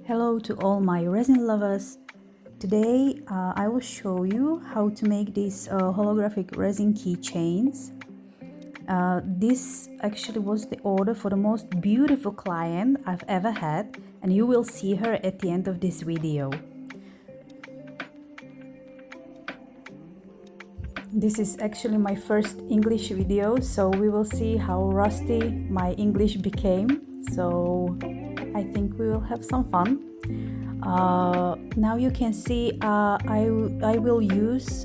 Hello to all my resin lovers. Today I will show you how to make these holographic resin keychains. This actually was the order for the most beautiful client I've ever had, and you will see her at the end of this video. This is actually my first English video, so we will see how rusty my English became. So I think we will have some fun. Now you can see I will use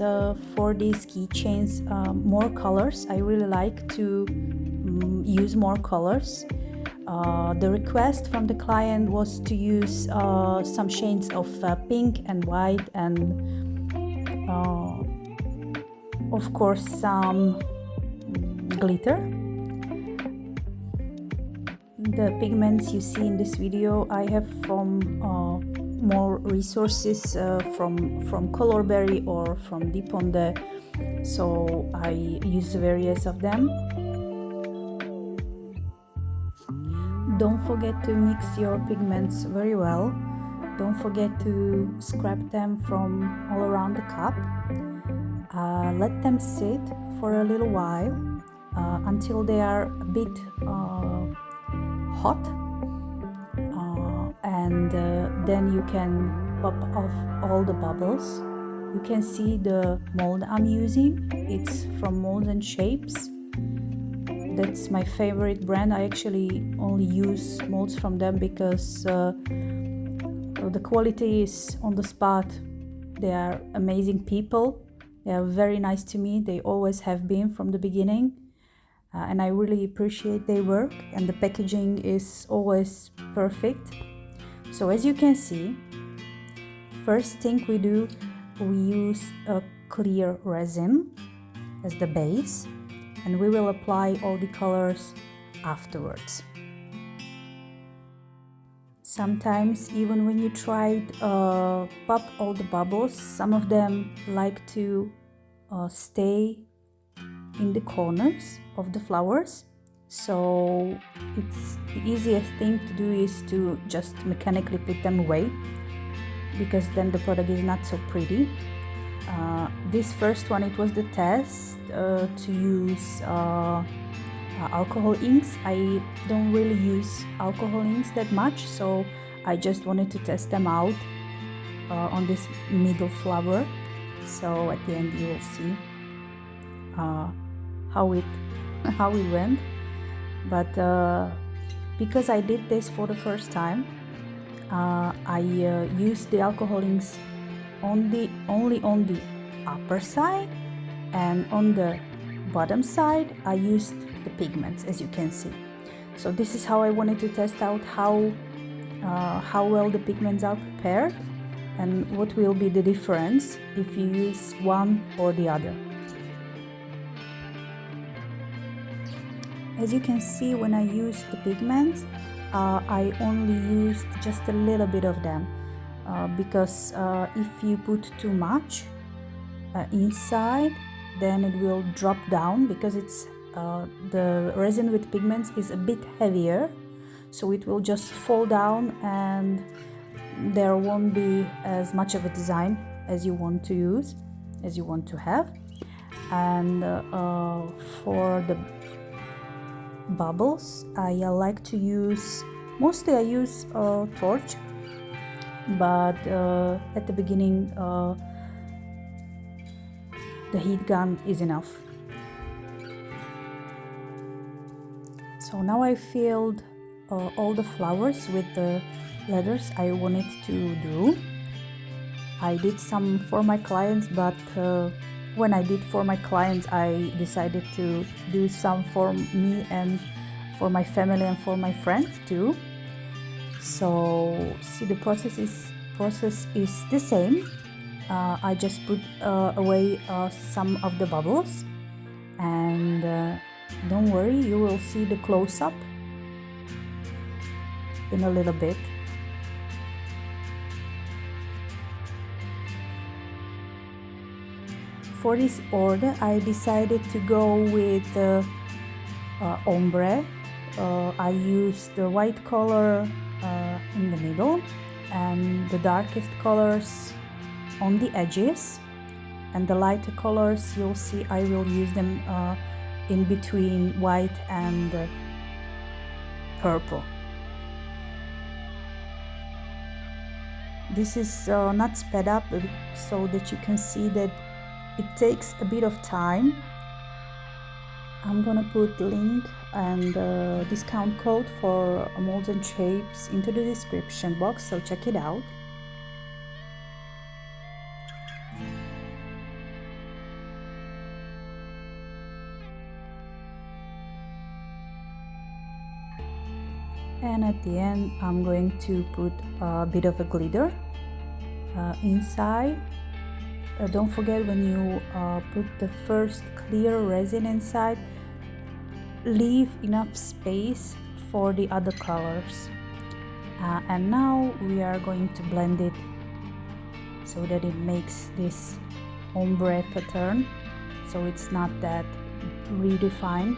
for these keychains more colors. I really like to use more colors. The request from the client was to use some shades of pink and white and of course some glitter. The pigments you see in this video I have from more resources from Colorberry or from Diponde, so I use various of them. Don't forget to mix your pigments very well. Don't forget to scrap them from all around the cup. Let them sit for a little while until they are a bit hot, and then you can pop off all the bubbles. You can see the mold I'm using. It's from Molds and Shapes. That's my favorite brand. I actually only use molds from them because the quality is on the spot. They are amazing people. They are very nice to me. They always have been from the beginning. And I really appreciate their work, and the packaging is always perfect. So as you can see, first thing we do, we use a clear resin as the base, and we will apply all the colors afterwards. Sometimes even when you try to pop all the bubbles, some of them like to stay in the corners of the flowers, so it's the easiest thing to do is to just mechanically put them away, because then the product is not so pretty. This first one, it was the test to use alcohol inks. I don't really use alcohol inks that much, so I just wanted to test them out on this middle flower. So at the end you will see how it went. But because I did this for the first time, I used the alcohol inks only on the upper side, and on the bottom side I used the pigments, as you can see. So this is how I wanted to test out how well the pigments are prepared and what will be the difference if you use one or the other. As you can see, when I used the pigments, I only used just a little bit of them because if you put too much inside, then it will drop down, because it's the resin with pigments is a bit heavier, so it will just fall down and there won't be as much of a design as you want to use, as you want to have. And for the bubbles, I like to use, mostly I use a torch, but at the beginning the heat gun is enough. So now I filled all the flowers with the letters I wanted to do. I did some for my clients, but when I did for my clients, I decided to do some for me and for my family and for my friends too. So see, the process is the same. I just put away some of the bubbles, and don't worry, you will see the close-up in a little bit. For this order, I decided to go with ombre. I used the white color in the middle, and the darkest colors on the edges, and the lighter colors, you'll see I will use them in between white and purple. This is not sped up so that you can see that it takes a bit of time. I'm gonna put link and discount code for molds and shapes into the description box, so check it out. And at the end I'm going to put a bit of a glitter inside. Don't forget, when you put the first clear resin inside, leave enough space for the other colors. And now we are going to blend it so that it makes this ombre pattern, so it's not that redefined.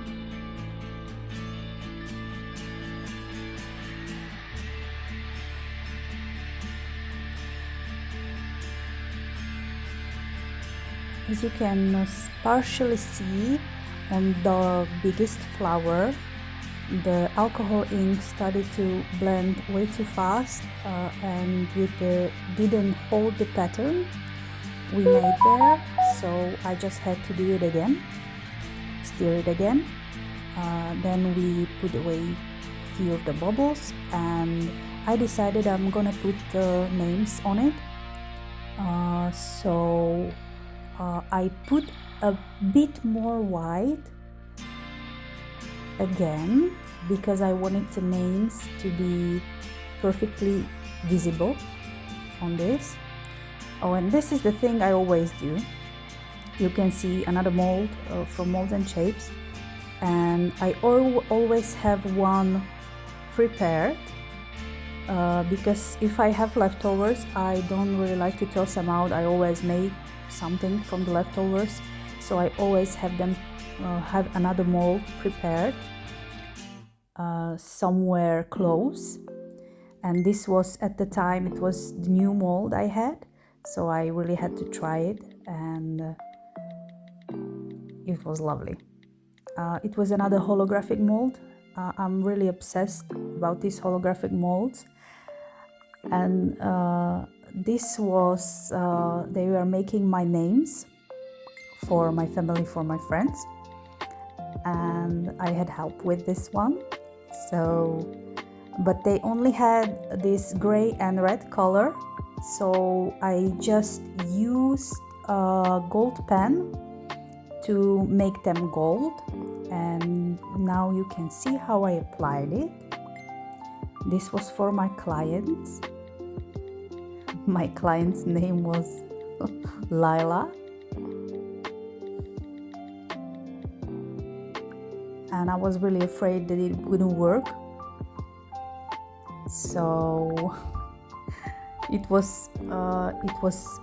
As you can partially see on the biggest flower, the alcohol ink started to blend way too fast and didn't hold the pattern we made there, so I just had to do it again, stir it again. Then we put away a few of the bubbles, and I decided I'm gonna put the names on it. I put a bit more white again because I wanted the names to be perfectly visible on this. Oh, and this is the thing I always do. You can see another mold from Molds and Shapes, and I always have one prepared because if I have leftovers, I don't really like to toss them out. I always make something from the leftovers, so I always have them have another mold prepared somewhere close. And this was, at the time, it was the new mold I had, so I really had to try it, and it was lovely. It was another holographic mold. I'm really obsessed about these holographic molds, and this was they were making my names for my family, for my friends, and I had help with this one. So, but they only had this gray and red color, so I just used a gold pen to make them gold, and now you can see how I applied it. This was for my clients. My client's name was Lila, and I was really afraid that it wouldn't work, so it was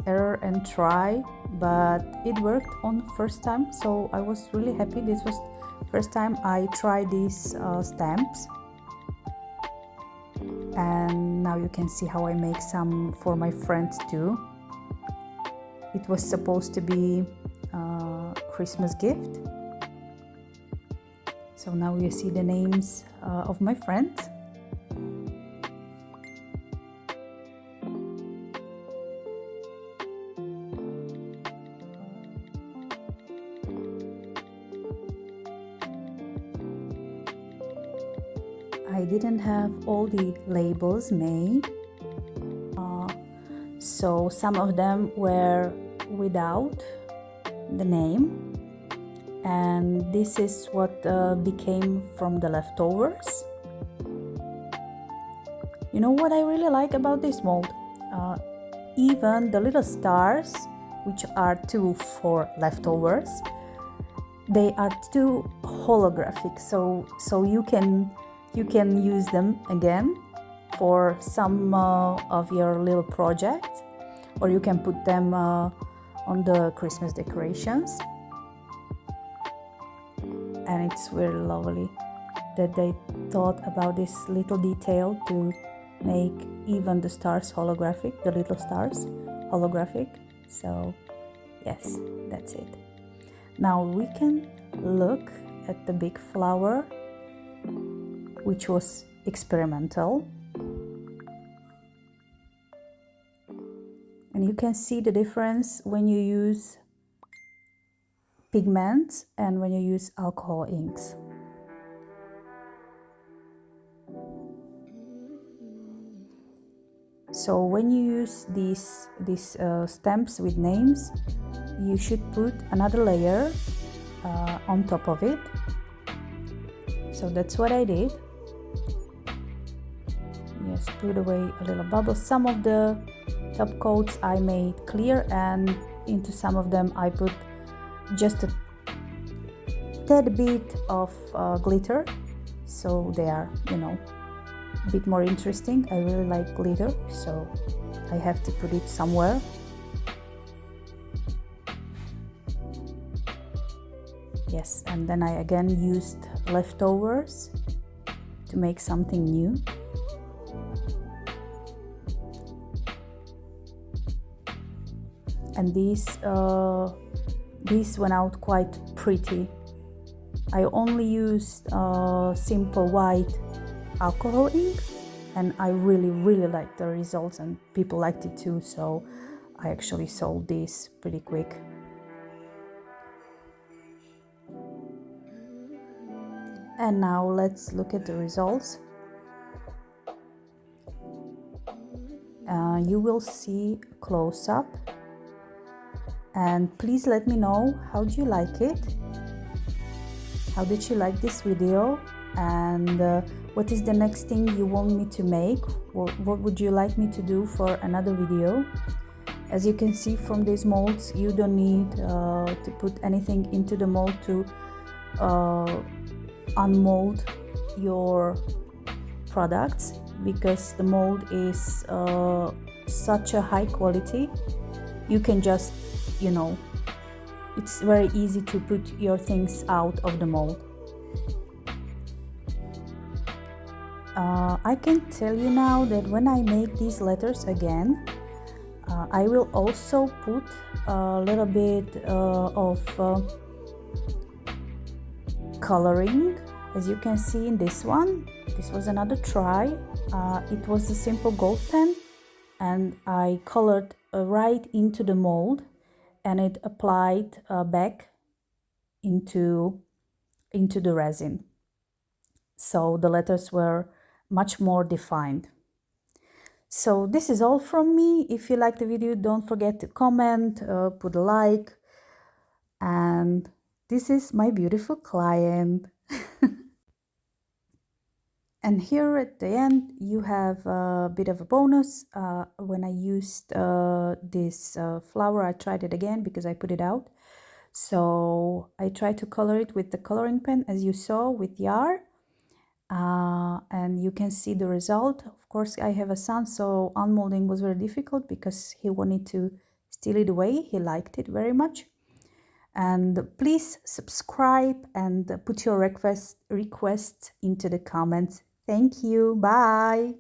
error and try, but it worked on first time, so I was really happy. This was first time I tried these stamps, and now you can see how I make some for my friends too. It was supposed to be a Christmas gift. So now you see the names of my friends. I didn't have all the labels made, so some of them were without the name, and this is what became from the leftovers. You know what I really like about this mold? Even the little stars, which are two for leftovers, they are two holographic, so you can use them again for some of your little projects, or you can put them on the Christmas decorations. And it's very lovely that they thought about this little detail to make even the stars holographic, the little stars holographic. So yes, that's it. Now we can look at the big flower, which was experimental. And you can see the difference when you use pigments and when you use alcohol inks. So when you use these stamps with names, you should put another layer on top of it. So that's what I did. Yes, put away a little bubble. Some of the top coats I made clear, and into some of them I put just a tad bit of glitter, so they are, you know, a bit more interesting. I really like glitter, so I have to put it somewhere. Yes, and then I again used leftovers to make something new. And these went out quite pretty. I only used simple white alcohol ink, and I really liked the results, and people liked it too, so I actually sold these pretty quick. And now let's look at the results. You will see a close-up, and please let me know how do you like it. How did you like this video, and what is the next thing you want me to make? What would you like me to do for another video? As you can see from these molds, you don't need to put anything into the mold to unmold your products, because the mold is such a high quality. You can just, you know, it's very easy to put your things out of the mold. I can tell you now that when I make these letters again, I will also put a little bit of coloring. As you can see in this one, this was another try. It was a simple gold pen, and I colored right into the mold, and it applied back into the resin. So the letters were much more defined. So this is all from me. If you like the video, don't forget to comment, put a like, and this is my beautiful client. And here at the end you have a bit of a bonus. When I used this flower, I tried it again because I put it out. So I tried to color it with the coloring pen, as you saw with Yar. And you can see the result. Of course, I have a son, so unmolding was very difficult because he wanted to steal it away. He liked it very much. And please subscribe and put your requests into the comments. Thank you. Bye.